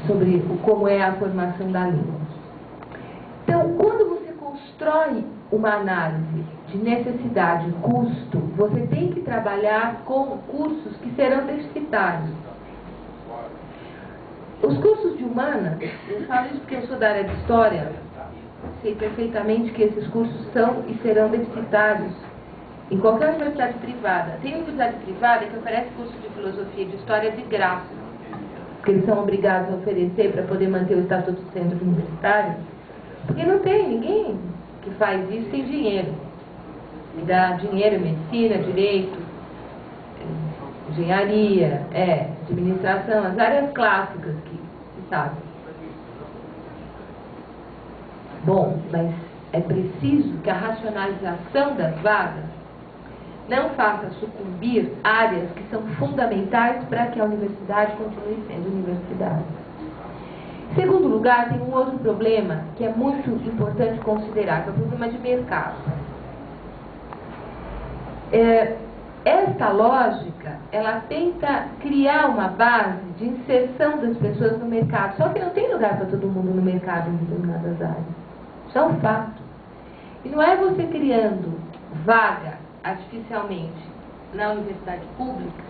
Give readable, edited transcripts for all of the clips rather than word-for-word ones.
sobre como é a formação da língua. Então, quando você constrói uma análise de necessidade e custo, você tem que trabalhar com cursos que serão deficitários. Os cursos de humanas, eu falo isso porque eu sou da área de história, sei perfeitamente que esses cursos são e serão deficitários em qualquer universidade privada. Tem universidade privada que oferece curso de filosofia e de história de graça, porque eles são obrigados a oferecer para poder manter o estatuto do centro universitário, porque não tem ninguém que faz isso sem dinheiro. E dá dinheiro em medicina, direito, engenharia, administração, as áreas clássicas que se sabe. Bom, mas é preciso que a racionalização das vagas não faça sucumbir áreas que são fundamentais para que a universidade continue sendo universidade. Em segundo lugar, tem um outro problema que é muito importante considerar, que é o problema de mercado. Esta lógica, ela tenta criar uma base de inserção das pessoas no mercado, só que não tem lugar para todo mundo no mercado em determinadas áreas. Isso é um fato. E não é você criando vaga artificialmente na universidade pública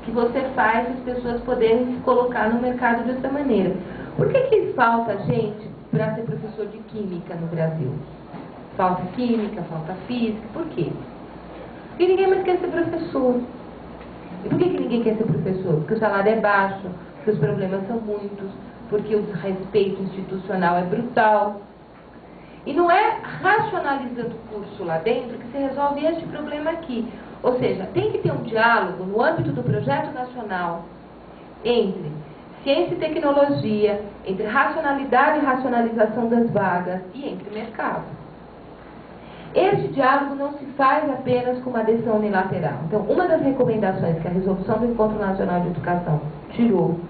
que você faz as pessoas poderem se colocar no mercado de outra maneira. Por que falta gente para ser professor de química no Brasil? Falta química, falta física, por quê? Porque ninguém mais quer ser professor. E por que ninguém quer ser professor? Porque o salário é baixo, porque os problemas são muitos, porque o desrespeito institucional é brutal. E não é racionalizando o curso lá dentro que se resolve este problema aqui. Ou seja, tem que ter um diálogo no âmbito do projeto nacional entre ciência e tecnologia, entre racionalidade e racionalização das vagas e entre mercado. Este diálogo não se faz apenas com uma decisão unilateral. Então, uma das recomendações que a resolução do Encontro Nacional de Educação tirou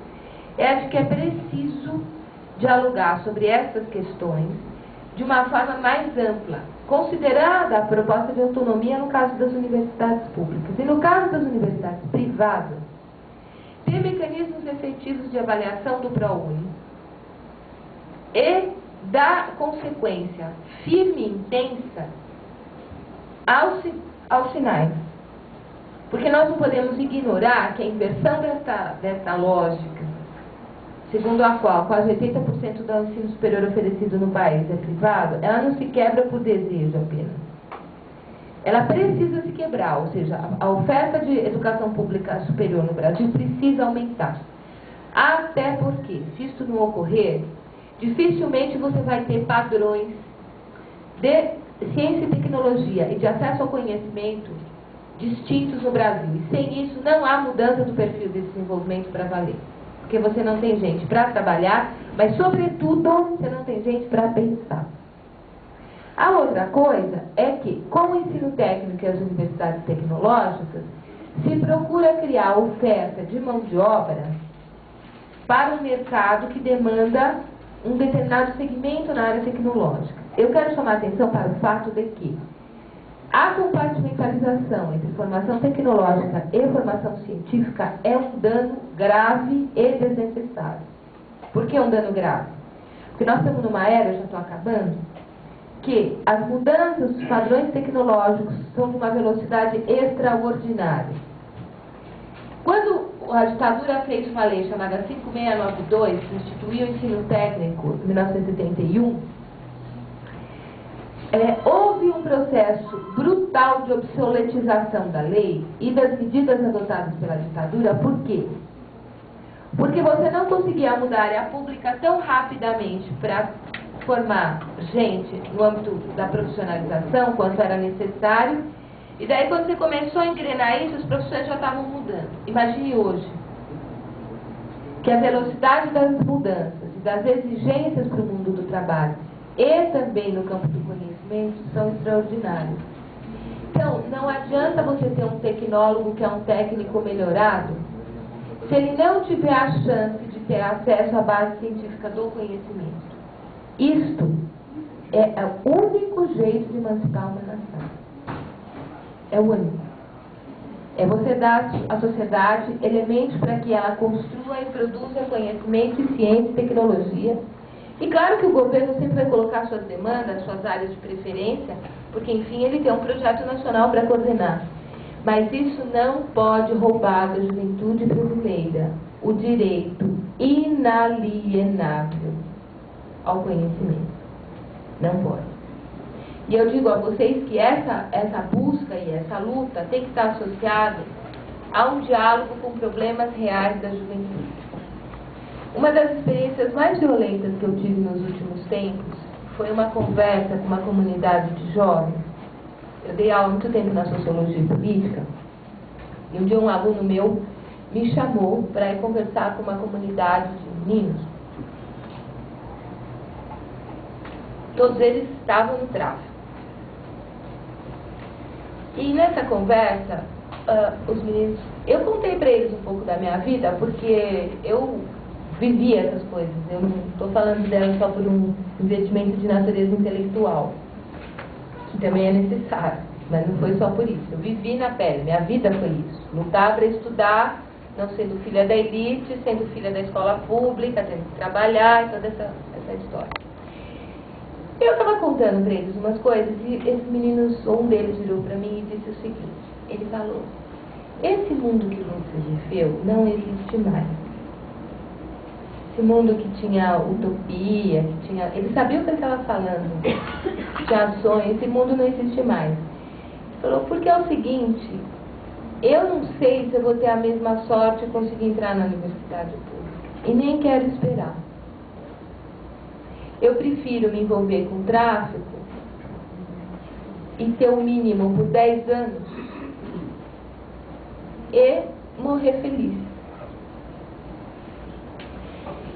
é de que é preciso dialogar sobre essas questões de uma forma mais ampla, considerada a proposta de autonomia no caso das universidades públicas. E no caso das universidades privadas, ter mecanismos efetivos de avaliação do ProUni e dar consequência firme e intensa aos sinais. Porque nós não podemos ignorar que a inversão desta lógica, segundo a qual quase 80% do ensino superior oferecido no país é privado, ela não se quebra por desejo apenas. Ela precisa se quebrar, ou seja, a oferta de educação pública superior no Brasil precisa aumentar. Até porque, se isso não ocorrer, dificilmente você vai ter padrões de ciência e tecnologia e de acesso ao conhecimento distintos no Brasil. E sem isso não há mudança do perfil de desenvolvimento para valer. Porque você não tem gente para trabalhar, mas sobretudo você não tem gente para pensar. A outra coisa é que, com o ensino técnico e as universidades tecnológicas, se procura criar oferta de mão de obra para um mercado que demanda um determinado segmento na área tecnológica. Eu quero chamar a atenção para o fato de que a compartimentalização entre formação tecnológica e formação científica é um dano grave e desnecessário. Por que um dano grave? Porque nós estamos numa era, já estou acabando, que as mudanças dos padrões tecnológicos são de uma velocidade extraordinária. Quando a ditadura fez uma lei chamada 5692, que instituiu o ensino técnico em 1971, houve um processo brutal de obsoletização da lei e das medidas adotadas pela ditadura. Por quê? Porque você não conseguia mudar a área pública tão rapidamente para formar gente no âmbito da profissionalização quanto era necessário. E daí, quando você começou a engrenar isso, os professores já estavam mudando. Imagine hoje que a velocidade das mudanças e das exigências para o mundo do trabalho e também no campo do conhecimento são extraordinários. Então, não adianta você ter um tecnólogo que é um técnico melhorado se ele não tiver a chance de ter acesso à base científica do conhecimento. Isto é o único jeito de emancipar uma nação. É o único. É você dar à sociedade elementos para que ela construa e produza conhecimento, ciência e tecnologia. E claro que o governo sempre vai colocar suas demandas, suas áreas de preferência, porque, enfim, ele tem um projeto nacional para coordenar. Mas isso não pode roubar da juventude brasileira o direito inalienável ao conhecimento. Não pode. E eu digo a vocês que essa busca e essa luta tem que estar associada a um diálogo com problemas reais da juventude. Uma das experiências mais violentas que eu tive nos últimos tempos foi uma conversa com uma comunidade de jovens. Eu dei aula há muito tempo na sociologia política, e um dia um aluno meu me chamou para ir conversar com uma comunidade de meninos. Todos eles estavam no tráfico. E nessa conversa, os meninos... Eu contei para eles um pouco da minha vida, porque eu vivi essas coisas. Eu não estou falando delas só por um investimento de natureza intelectual, que também é necessário, mas não foi só por isso. Eu vivi na pele, minha vida foi isso. Lutar para estudar, não sendo filha da elite, sendo filha da escola pública, tendo que trabalhar e toda essa história. Eu estava contando para eles umas coisas e esses meninos, um deles virou para mim e disse o seguinte, ele falou: esse mundo que você viveu não existe mais. Esse mundo que tinha utopia, que tinha... Ele sabia o que ele estava falando, tinha sonho, esse mundo não existe mais. Ele falou, porque é o seguinte, eu não sei se eu vou ter a mesma sorte de conseguir entrar na universidade pública, e nem quero esperar. Eu prefiro me envolver com tráfico e ter o mínimo por 10 anos e morrer feliz.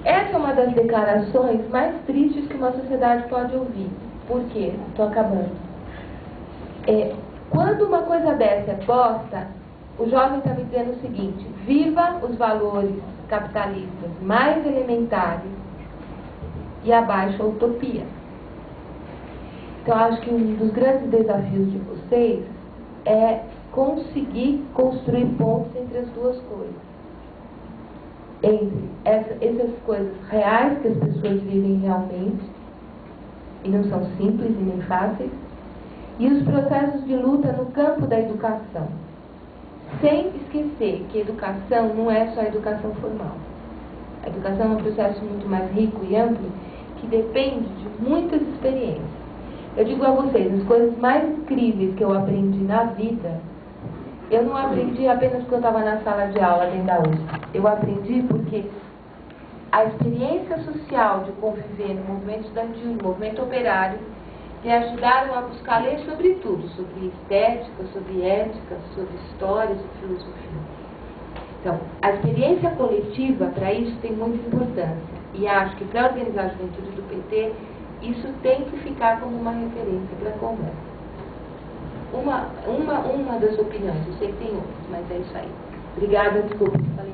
Essa é uma das declarações mais tristes que uma sociedade pode ouvir. Por quê? Estou acabando. Quando uma coisa dessa é posta, o jovem está me dizendo o seguinte: viva os valores capitalistas mais elementares e abaixa a utopia. Então, acho que um dos grandes desafios de vocês é conseguir construir pontos entre as duas coisas. Entre essas coisas reais que as pessoas vivem realmente, e não são simples e nem fáceis, e os processos de luta no campo da educação. Sem esquecer que educação não é só educação formal. A educação é um processo muito mais rico e amplo, que depende de muitas experiências. Eu digo a vocês, as coisas mais incríveis que eu aprendi na vida, eu não aprendi apenas porque eu estava na sala de aula dentro da USP. Eu aprendi porque a experiência social de conviver no movimento estudantil, no movimento operário, me ajudaram a buscar ler sobre tudo, sobre estética, sobre ética, sobre história, sobre filosofia. Então, a experiência coletiva, para isso, tem muita importância. E acho que para organizar a juventude do PT, isso tem que ficar como uma referência para a conversa. Uma das opiniões, eu sei que tem outras, mas é isso aí. Obrigada, desculpa, falei.